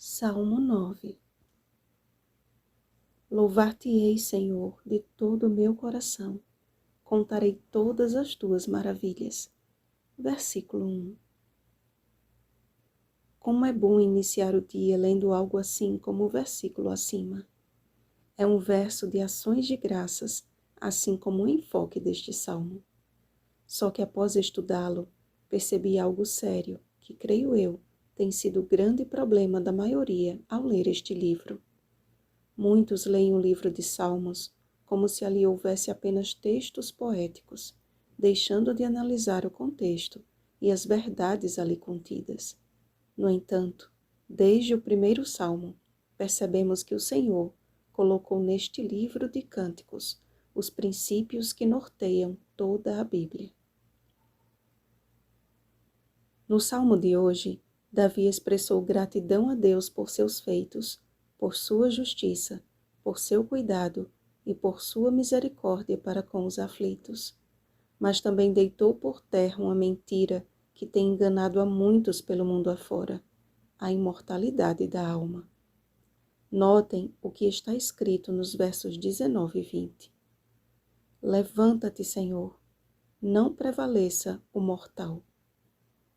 Salmo 9. Louvar-te-ei, Senhor, de todo o meu coração. Contarei todas as tuas maravilhas. Versículo 1. Como é bom iniciar o dia lendo algo assim como o versículo acima. É um verso de ações de graças, assim como o enfoque deste salmo. Só que após estudá-lo, percebi algo sério, que creio eu, tem sido o grande problema da maioria ao ler este livro. Muitos leem o livro de Salmos como se ali houvesse apenas textos poéticos, deixando de analisar o contexto e as verdades ali contidas. No entanto, desde o primeiro salmo, percebemos que o Senhor colocou neste livro de cânticos os princípios que norteiam toda a Bíblia. No salmo de hoje, Davi expressou gratidão a Deus por seus feitos, por sua justiça, por seu cuidado e por sua misericórdia para com os aflitos. Mas também deitou por terra uma mentira que tem enganado a muitos pelo mundo afora, a imortalidade da alma. Notem o que está escrito nos versos 19 e 20. Levanta-te, Senhor, não prevaleça o mortal.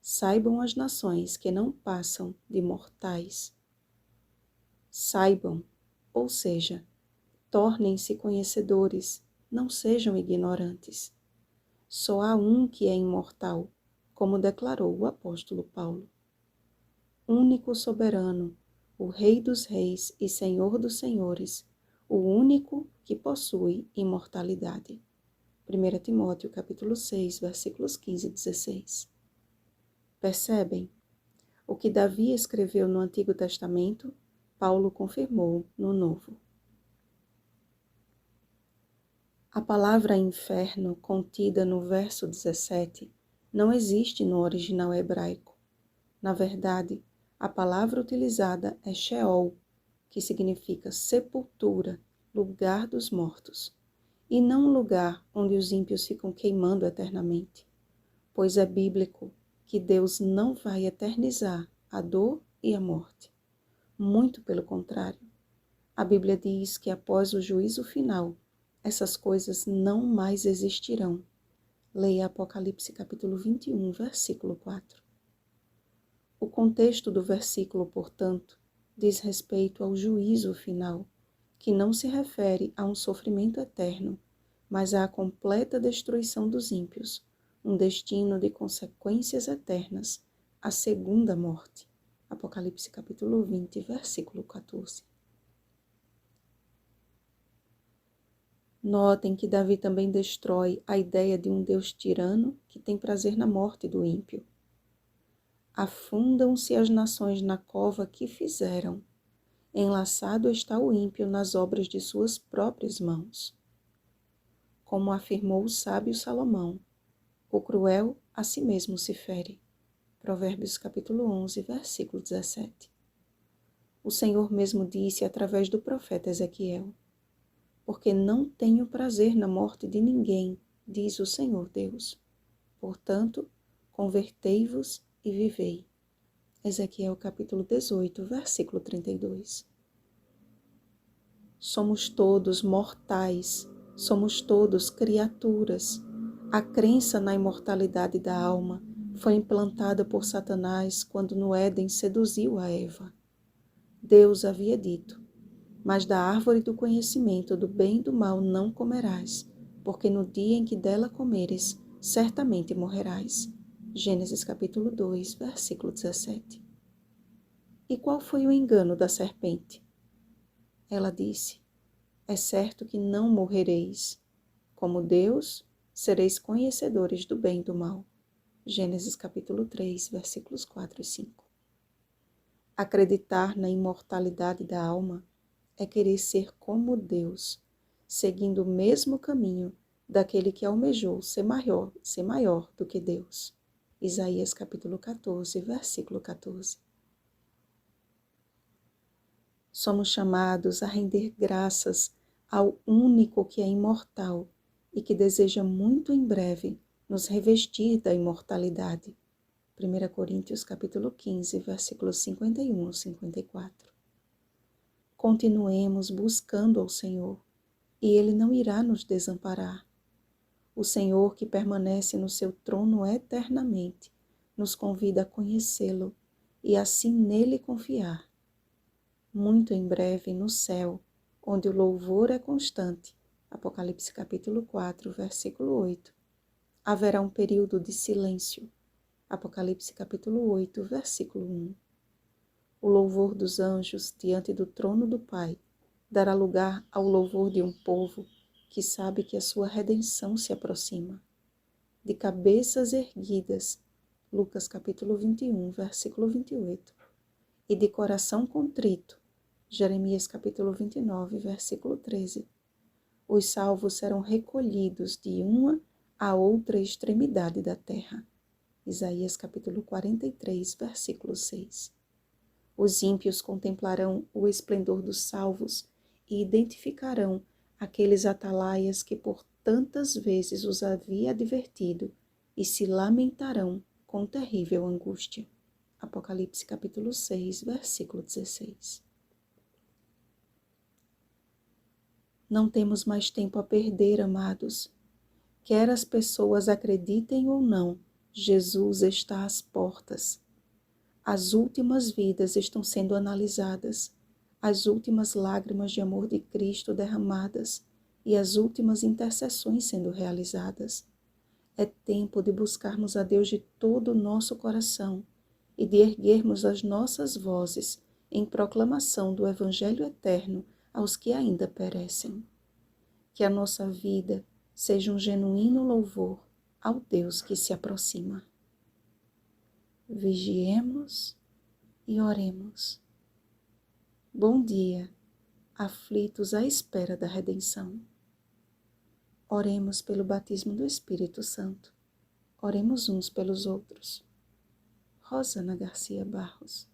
Saibam as nações que não passam de mortais. Saibam, ou seja, tornem-se conhecedores, não sejam ignorantes. Só há um que é imortal, como declarou o apóstolo Paulo. Único soberano, o Rei dos reis e Senhor dos senhores, o único que possui imortalidade. 1 Timóteo capítulo 6, versículos 15 e 16. Percebem? O que Davi escreveu no Antigo Testamento, Paulo confirmou no Novo. A palavra inferno, contida no verso 17, não existe no original hebraico. Na verdade, a palavra utilizada é Sheol, que significa sepultura, lugar dos mortos, e não lugar onde os ímpios ficam queimando eternamente, pois é bíblico que Deus não vai eternizar a dor e a morte. Muito pelo contrário. A Bíblia diz que após o juízo final, essas coisas não mais existirão. Leia Apocalipse capítulo 21, versículo 4. O contexto do versículo, portanto, diz respeito ao juízo final, que não se refere a um sofrimento eterno, mas à completa destruição dos ímpios, um destino de consequências eternas, a segunda morte. Apocalipse capítulo 20, versículo 14. Notem que Davi também destrói a ideia de um Deus tirano que tem prazer na morte do ímpio. Afundam-se as nações na cova que fizeram. Enlaçado está o ímpio nas obras de suas próprias mãos. Como afirmou o sábio Salomão, o cruel a si mesmo se fere. Provérbios capítulo 11, versículo 17. O Senhor mesmo disse através do profeta Ezequiel: porque não tenho prazer na morte de ninguém, diz o Senhor Deus. Portanto, convertei-vos e vivei. Ezequiel capítulo 18, versículo 32. Somos todos mortais, somos todos criaturas. A crença na imortalidade da alma foi implantada por Satanás quando no Éden seduziu a Eva. Deus havia dito: mas da árvore do conhecimento do bem e do mal não comerás, porque no dia em que dela comeres, certamente morrerás. Gênesis capítulo 2, versículo 17. E qual foi o engano da serpente? Ela disse: é certo que não morrereis. Como Deus, sereis conhecedores do bem e do mal. Gênesis capítulo 3, versículos 4 e 5. Acreditar na imortalidade da alma é querer ser como Deus, seguindo o mesmo caminho daquele que almejou ser maior do que Deus. Isaías capítulo 14, versículo 14. Somos chamados a render graças ao único que é imortal e que deseja muito em breve nos revestir da imortalidade. 1 Coríntios capítulo 15, versículos 51 ao 54. Continuemos buscando ao Senhor, e Ele não irá nos desamparar. O Senhor, que permanece no seu trono eternamente, nos convida a conhecê-lo e assim nele confiar. Muito em breve no céu, onde o louvor é constante, Apocalipse capítulo 4, versículo 8, haverá um período de silêncio, Apocalipse capítulo 8, versículo 1. O louvor dos anjos diante do trono do Pai dará lugar ao louvor de um povo que sabe que a sua redenção se aproxima. De cabeças erguidas, Lucas capítulo 21, versículo 28, e de coração contrito, Jeremias capítulo 29, versículo 13. Os salvos serão recolhidos de uma a outra extremidade da terra. Isaías capítulo 43, versículo 6. Os ímpios contemplarão o esplendor dos salvos e identificarão aqueles atalaias que por tantas vezes os havia advertido e se lamentarão com terrível angústia. Apocalipse capítulo 6, versículo 16. Não temos mais tempo a perder, amados. Quer as pessoas acreditem ou não, Jesus está às portas. As últimas vidas estão sendo analisadas, as últimas lágrimas de amor de Cristo derramadas e as últimas intercessões sendo realizadas. É tempo de buscarmos a Deus de todo o nosso coração e de erguermos as nossas vozes em proclamação do Evangelho eterno aos que ainda perecem. Que a nossa vida seja um genuíno louvor ao Deus que se aproxima. Vigiemos e oremos. Bom dia, aflitos à espera da redenção. Oremos pelo batismo do Espírito Santo. Oremos uns pelos outros. Rosana Garcia Barros.